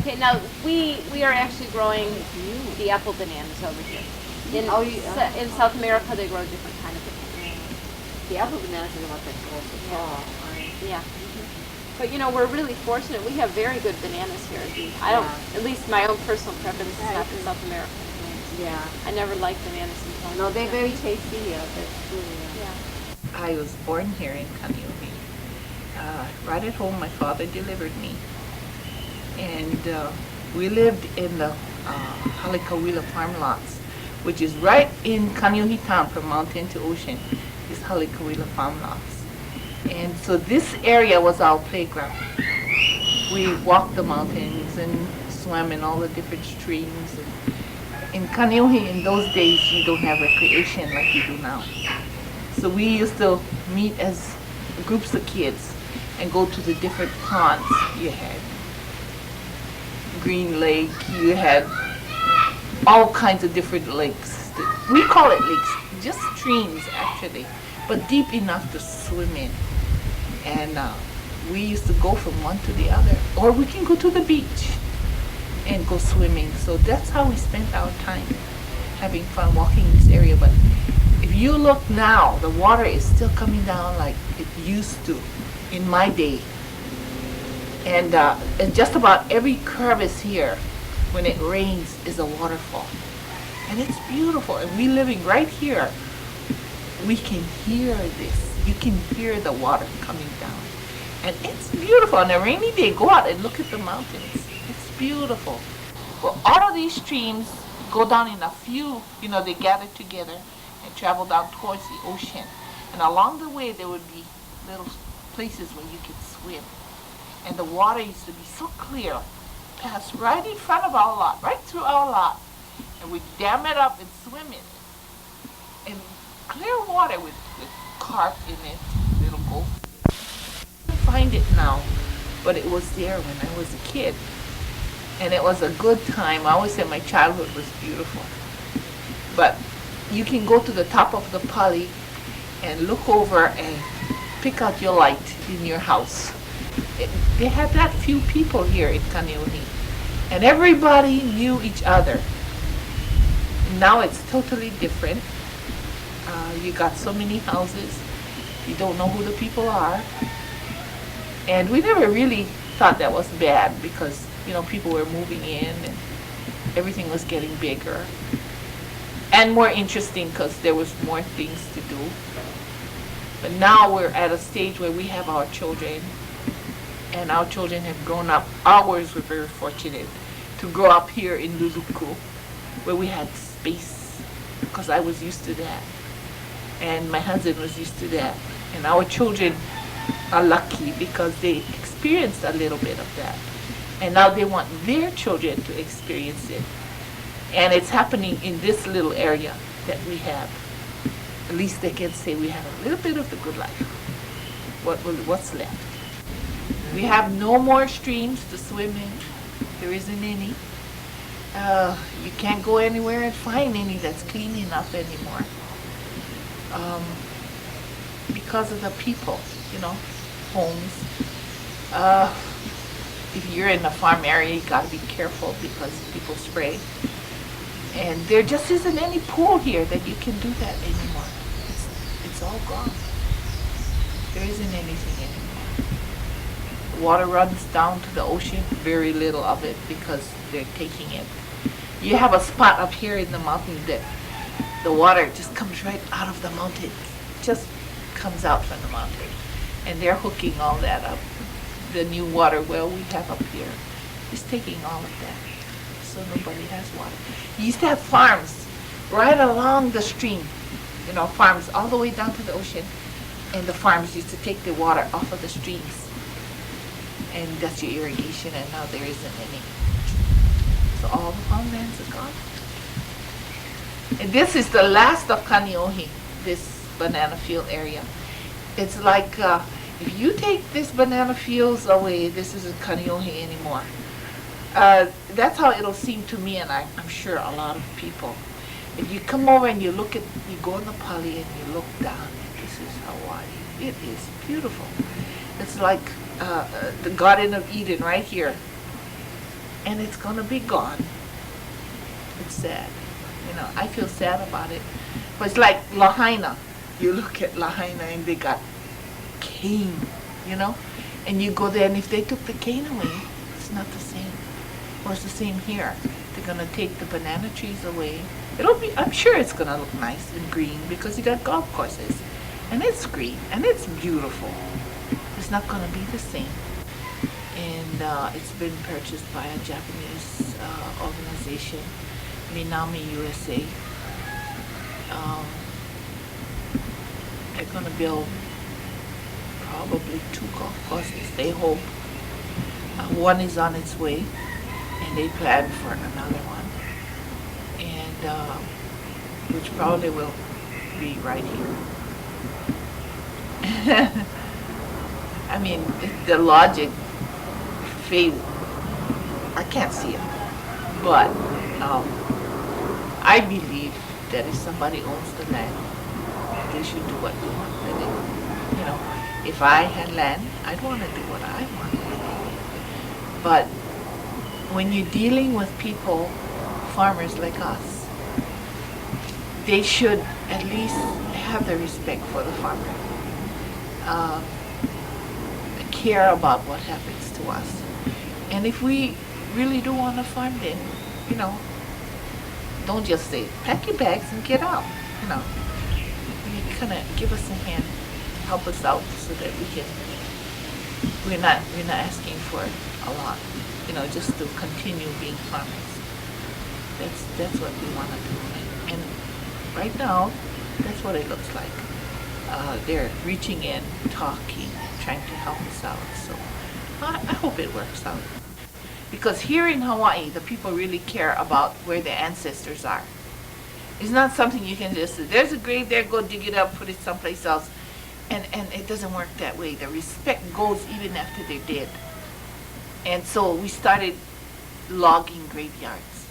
Okay, now we are actually growing the apple bananas over here. In in South America, they grow different kind of bananas. The apple bananas are about that also tall. Yeah. But you know, we're really fortunate. We have very good bananas here. I don't, at least my own personal preference is not the South American bananas. Yeah. I never liked bananas until No, they're very tasty. Yeah, that's true. Yeah. I was born here in Kaneohe. Right at home, my father delivered me. And we lived in the Halikawila farm lots, which is right in Kaneohe town from mountain to ocean, is Halikawila farm lots. And so this area was our playground. We walked the mountains and swam in all the different streams. In Kaneohe, in those days, you don't have recreation like you do now. So we used to meet as groups of kids and go to the different ponds. You had Green Lake, you had all kinds of different lakes. We call it lakes, just streams actually, but deep enough to swim in. And we used to go from one to the other, or we can go to the beach and go swimming. So that's how we spent our time, having fun walking in this area. But if you look now, the water is still coming down like it used to in my day. And just about every crevice here, when it rains, is a waterfall. And it's beautiful. And we living right here, we can hear this. You can hear the water coming down. And it's beautiful. On a rainy day, go out and look at the mountains. It's beautiful. Well, all of these streams go down in a few, they gather together and travel down towards the ocean. And along the way, there would be little places where you could swim. And the water used to be so clear, pass right in front of our lot, right through our lot. And we'd dam it up and swim in it. And clear water with carp in it, little goldfish. I can't find it now, but it was there when I was a kid. And it was a good time. I always say my childhood was beautiful. But you can go to the top of the pali and look over and pick out your light in your house. They had that few people here in Kaneohe, and everybody knew each other. Now it's totally different. You got so many houses, you don't know who the people are. And we never really thought that was bad because, people were moving in and everything was getting bigger and more interesting because there was more things to do. But now we're at a stage where we have our children, and our children have grown up. Ours were very fortunate to grow up here in Luluku, where we had space, because I was used to that. And my husband was used to that. And our children are lucky because they experienced a little bit of that. And now they want their children to experience it. And it's happening in this little area that we have. At least they can say we have a little bit of the good life. What's left? We have no more streams to swim in. There isn't any. You can't go anywhere and find any that's clean enough anymore. Because of the people, homes. If you're in a farm area, you gotta be careful because people spray. And there just isn't any pool here that you can do that anymore. It's all gone. There isn't anything anymore. Water runs down to the ocean, very little of it because they're taking it. You have a spot up here in the mountain that the water just comes right out of the mountain, just comes out from the mountain. And they're hooking all that up. The new water well we have up here is taking all of that. So nobody has water. You used to have farms right along the stream, farms all the way down to the ocean. And the farms used to take the water off of the streams. And that's your irrigation, and now there isn't any. So all the farmlands are gone. And this is the last of Kaneohe, this banana field area. It's like if you take this banana fields away, this isn't Kaneohe anymore. That's how it'll seem to me, and I'm sure a lot of people. If you come over and you go in the pali and you look down, this is Hawaii. It is beautiful. It's like the Garden of Eden right here. and it's gonna be gone. It's sad. You know, I feel sad about it. But it's like Lahaina. You look at Lahaina and they got cane, you know? And you go there and if they took the cane away, it's not the same. Or it's the same here. They're gonna take the banana trees away. I'm sure it's gonna look nice and green because you got golf courses. And it's green and it's beautiful. It's not gonna be the same. And it's been purchased by a Japanese organization, Minami USA. They're gonna build probably 2 golf courses, they hope. One is on its way, and they plan for another one, and which probably will be right here. I mean, the logic, I can't see it, but I believe that if somebody owns the land, they should do what they want with it. You know, if I had land, I'd want to do what I want with it. But when you're dealing with people, farmers like us, they should at least have the respect for the farmer, care about what happens to us. And if we really do want to farm, then, you know, don't just say, pack your bags and get out. You know, you kind of give us a hand, help us out so that we're not asking for a lot. You know, just to continue being farmers. That's what we want to do. And right now, that's what it looks like. They're reaching in, talking, trying to help us out. So I hope it works out. Because here in Hawaii, the people really care about where their ancestors are. It's not something you can just say, there's a grave there, go dig it up, put it someplace else. And it doesn't work that way. The respect goes even after they're dead. And so we started logging graveyards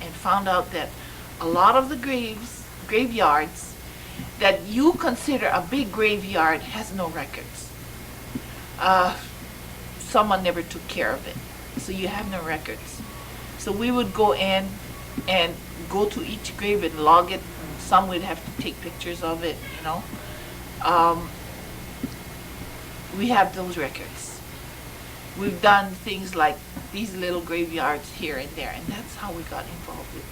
and found out that a lot of the graveyards that you consider a big graveyard has no records. Someone never took care of it. So you have no records. So we would go in and go to each grave and log it. Some would have to take pictures of it, you know. We have those records. We've done things like these little graveyards here and there, and that's how we got involved with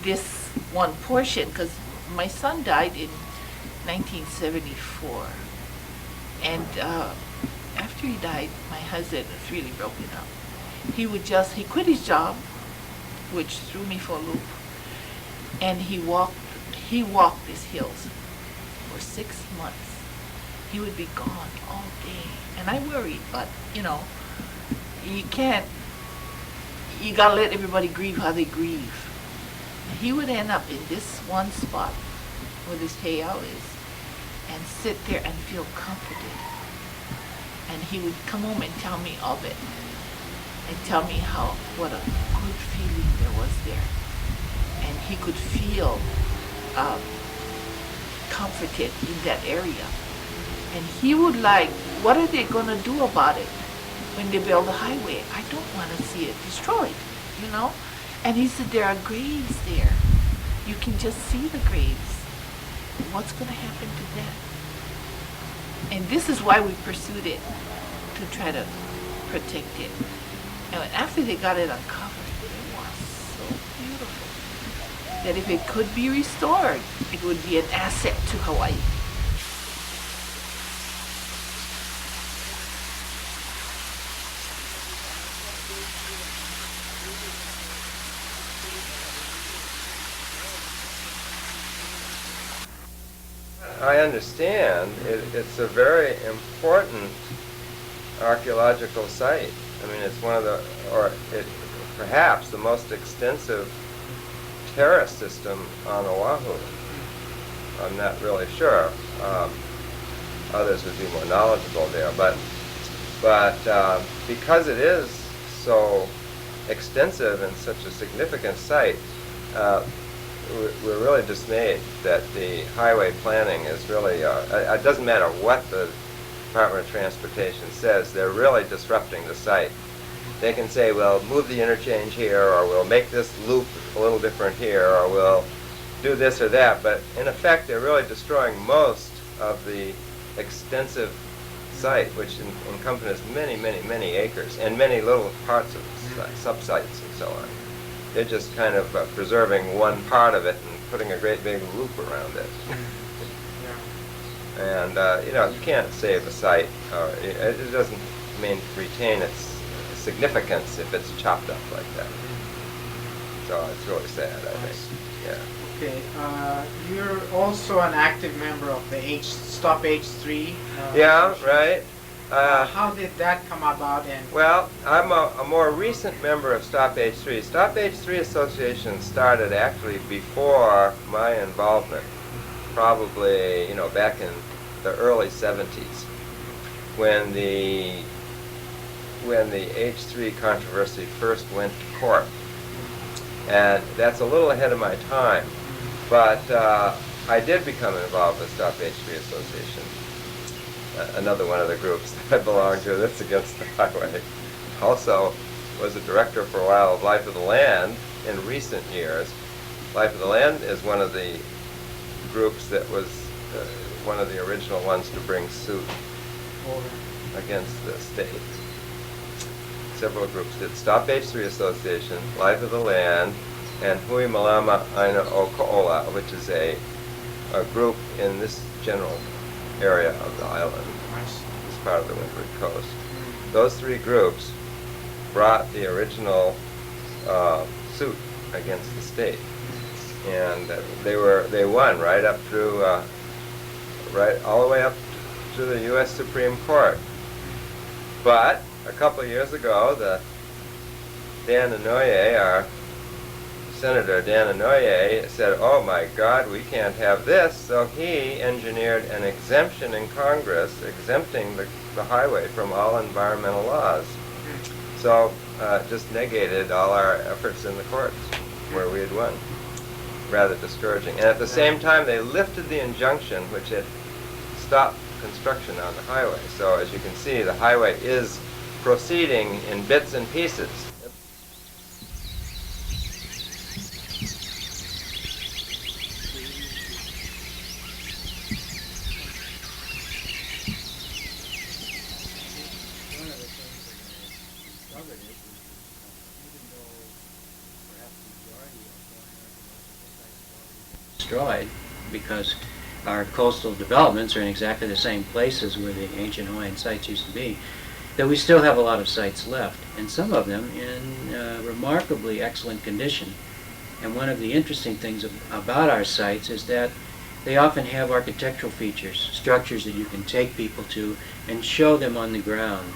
this one portion, because my son died in 1974, and after he died, my husband was really broken up. He quit his job, which threw me for a loop, and he walked these hills for 6 months. He would be gone all day, and I worried, but you know, you gotta let everybody grieve how they grieve. He would end up in this one spot where this heiau is and sit there and feel comforted. And he would come home and tell me of it and tell me what a good feeling there was there. And he could feel comforted in that area. And he would like, what are they going to do about it when they build a highway? I don't want to see it destroyed, you know? And he said, there are graves there. You can just see the graves. What's going to happen to that? And this is why we pursued it, to try to protect it. And after they got it uncovered, it was so beautiful that if it could be restored, it would be an asset to Hawaii. I understand it's a very important archaeological site. I mean, it's one of the, perhaps the most extensive terrace system on Oahu. I'm not really sure. Others would be more knowledgeable there, but because it is so extensive and such a significant site, we're really dismayed that the highway planning is really, it doesn't matter what the Department of Transportation says, they're really disrupting the site. they can say, well, move the interchange here, or we'll make this loop a little different here, or we'll do this or that. But in effect, they're really destroying most of the extensive site, which encompasses many, many, many acres and many little parts of sub-sites and so on. They're just kind of preserving one part of it and putting a great big loop around it. And you know, you can't save a site. It doesn't retain its significance if it's chopped up like that. So it's really sad, I think. Yeah. Okay, you're also an active member of the Stop H3. Yeah, right. How did that come about? And Well, I'm a more recent member of Stop H3. Stop H3 Association started actually before my involvement, probably, you know, back in the early 70s, when the H3 controversy first went to court. And that's a little ahead of my time, but I did become involved with Stop H3 Association, another one of the groups that I belong to that's against the highway. Also was a director for a while of Life of the Land in recent years. Life of the Land is one of the groups that was one of the original ones to bring suit against the state. Several groups did. Stop H3 Association, Life of the Land, and Hui Malama Aina o Ko'ola, which is a group in this general area of the island, this part of the Windward Coast. Those three groups brought the original suit against the state, and they won right up through, right all the way up to the U.S. Supreme Court. But a couple of years ago, Dan Inouye, our Senator Dan Inouye, said, "Oh my God, we can't have this." So he engineered an exemption in Congress exempting the highway from all environmental laws. So just negated all our efforts in the courts where we had won. Rather discouraging. And at the same time, they lifted the injunction which had stopped construction on the highway. So as you can see, the highway is proceeding in bits and pieces. Destroyed because our coastal developments are in exactly the same places where the ancient Hawaiian sites used to be, that we still have a lot of sites left, and some of them in remarkably excellent condition. And one of the interesting things about our sites is that they often have architectural features, structures that you can take people to and show them on the ground.